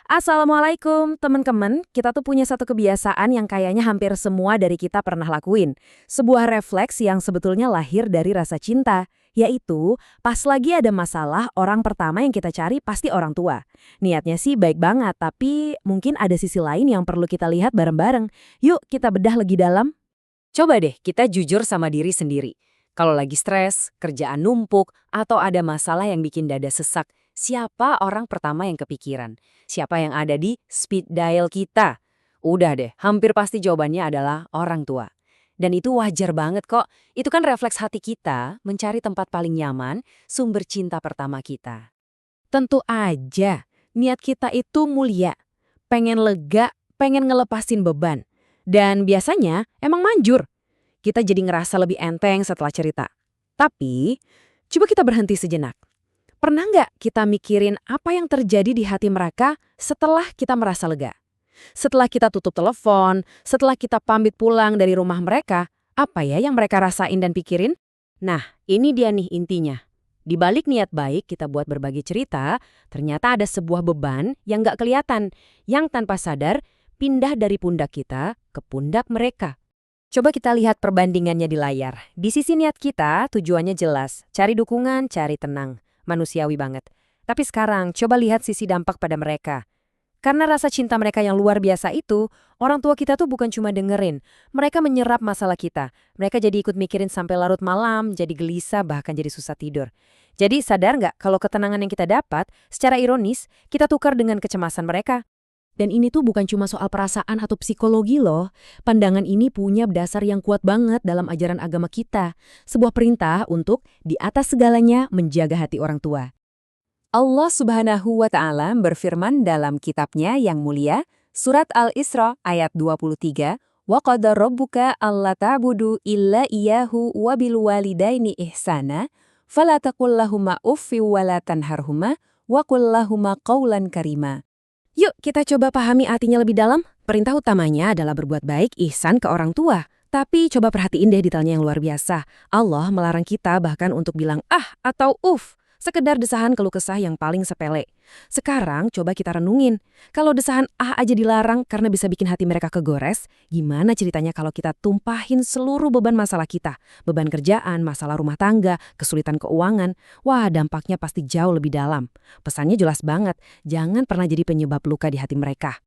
Assalamualaikum, teman-teman. Kita tuh punya satu kebiasaan yang kayaknya hampir semua dari kita pernah lakuin. Sebuah refleks yang sebetulnya lahir dari rasa cinta, yaitu pas lagi ada masalah, orang pertama yang kita cari pasti orang tua. Niatnya sih baik banget, tapi mungkin ada sisi lain yang perlu kita lihat bareng-bareng. Yuk kita bedah lebih dalam. Coba deh kita jujur sama diri sendiri. Kalau lagi stres, kerjaan numpuk, atau ada masalah yang bikin dada sesak, siapa orang pertama yang kepikiran? Siapa yang ada di speed dial kita? Udah deh, hampir pasti jawabannya adalah orang tua. Dan itu wajar banget kok. Itu kan refleks hati kita mencari tempat paling nyaman, sumber cinta pertama kita. Tentu aja, niat kita itu mulia. Pengen lega, pengen ngelepasin beban. Dan biasanya emang manjur. Kita jadi ngerasa lebih enteng setelah cerita. Tapi, coba kita berhenti sejenak. Pernah nggak kita mikirin apa yang terjadi di hati mereka setelah kita merasa lega? Setelah kita tutup telepon, setelah kita pamit pulang dari rumah mereka, apa ya yang mereka rasain dan pikirin? Nah, ini dia nih intinya. Di balik niat baik kita buat berbagi cerita, ternyata ada sebuah beban yang nggak kelihatan, yang tanpa sadar pindah dari pundak kita ke pundak mereka. Coba kita lihat perbandingannya di layar. Di sisi niat kita, tujuannya jelas. Cari dukungan, cari tenang. Manusiawi banget. Tapi sekarang, coba lihat sisi dampak pada mereka. Karena rasa cinta mereka yang luar biasa itu, orang tua kita tuh bukan cuma dengerin. Mereka menyerap masalah kita. Mereka jadi ikut mikirin sampai larut malam, jadi gelisah, bahkan jadi susah tidur. Jadi sadar nggak kalau ketenangan yang kita dapat, secara ironis, kita tukar dengan kecemasan mereka. Dan ini tuh bukan cuma soal perasaan atau psikologi loh. Pandangan ini punya dasar yang kuat banget dalam ajaran agama kita. Sebuah perintah untuk di atas segalanya menjaga hati orang tua. Allah Subhanahu wa Ta'ala berfirman dalam kitabnya yang mulia, Surat Al-Isra ayat 23, "Wa qada rabbuka alla ta'budu illa iyyahu wa bil walidaini ihsana, fala taqul lahumā uffin wa la tanharhumā wa qul lahumā qawlan karīmā." Yuk kita coba pahami artinya lebih dalam. Perintah utamanya adalah berbuat baik, ihsan ke orang tua. Tapi coba perhatiin deh detailnya yang luar biasa. Allah melarang kita bahkan untuk bilang ah atau sekedar desahan keluh kesah yang paling sepele. Sekarang coba kita renungin. Kalau desahan aja dilarang karena bisa bikin hati mereka kegores, gimana ceritanya kalau kita tumpahin seluruh beban masalah kita? Beban kerjaan, masalah rumah tangga, kesulitan keuangan. Wah, dampaknya pasti jauh lebih dalam. Pesannya jelas banget, jangan pernah jadi penyebab luka di hati mereka.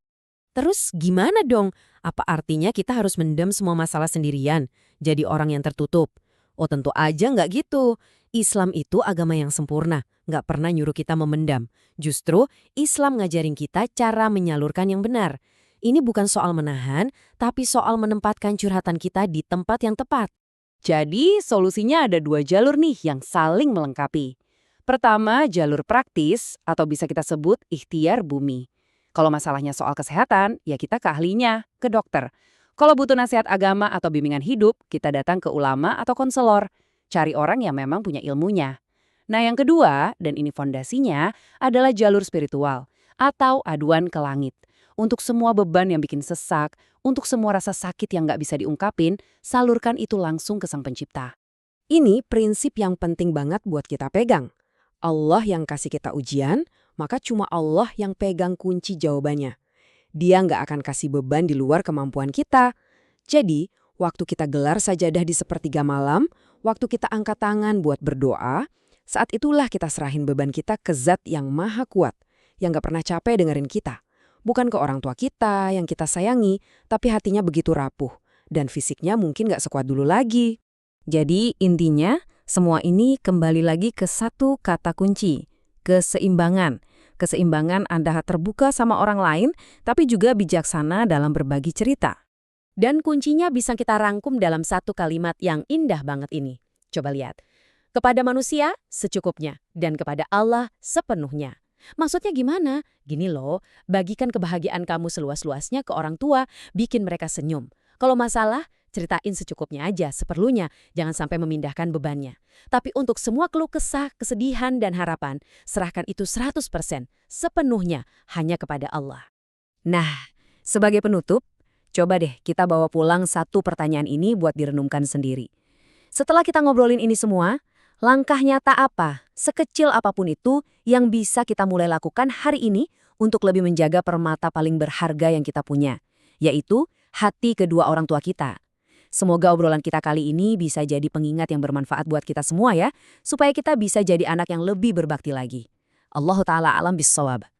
Terus gimana dong? Apa artinya kita harus mendem semua masalah sendirian? Jadi orang yang tertutup? Oh tentu aja nggak gitu. Islam itu agama yang sempurna, nggak pernah nyuruh kita memendam. Justru Islam ngajarin kita cara menyalurkan yang benar. Ini bukan soal menahan, tapi soal menempatkan curhatan kita di tempat yang tepat. Jadi solusinya ada dua jalur nih yang saling melengkapi. Pertama, jalur praktis atau bisa kita sebut ikhtiar bumi. Kalau masalahnya soal kesehatan, ya kita ke ahlinya, ke dokter. Kalau butuh nasihat agama atau bimbingan hidup, kita datang ke ulama atau konselor. Cari orang yang memang punya ilmunya. Nah yang kedua, dan ini fondasinya, adalah jalur spiritual atau aduan ke langit. Untuk semua beban yang bikin sesak, untuk semua rasa sakit yang nggak bisa diungkapin, salurkan itu langsung ke Sang Pencipta. Ini prinsip yang penting banget buat kita pegang. Allah yang kasih kita ujian, maka cuma Allah yang pegang kunci jawabannya. Dia nggak akan kasih beban di luar kemampuan kita. Jadi, waktu kita gelar sajadah di sepertiga malam, waktu kita angkat tangan buat berdoa, saat itulah kita serahin beban kita ke Zat yang maha kuat, yang nggak pernah capek dengerin kita. Bukan ke orang tua kita yang kita sayangi, tapi hatinya begitu rapuh, dan fisiknya mungkin nggak sekuat dulu lagi. Jadi intinya, semua ini kembali lagi ke satu kata kunci, keseimbangan. Keseimbangan Anda terbuka sama orang lain, tapi juga bijaksana dalam berbagi cerita. Dan kuncinya bisa kita rangkum dalam satu kalimat yang indah banget ini. Coba lihat. Kepada manusia, secukupnya. Dan kepada Allah, sepenuhnya. Maksudnya gimana? Gini loh, bagikan kebahagiaan kamu seluas-luasnya ke orang tua, bikin mereka senyum. Kalau masalah, ceritain secukupnya aja, seperlunya. Jangan sampai memindahkan bebannya. Tapi untuk semua keluh kesah, kesedihan, dan harapan, serahkan itu 100%, sepenuhnya, hanya kepada Allah. Nah, sebagai penutup, coba deh kita bawa pulang satu pertanyaan ini buat direnungkan sendiri. Setelah kita ngobrolin ini semua, langkah nyata apa, sekecil apapun itu, yang bisa kita mulai lakukan hari ini untuk lebih menjaga permata paling berharga yang kita punya, yaitu hati kedua orang tua kita. Semoga obrolan kita kali ini bisa jadi pengingat yang bermanfaat buat kita semua ya, supaya kita bisa jadi anak yang lebih berbakti lagi. Allahu ta'ala alam bissawab.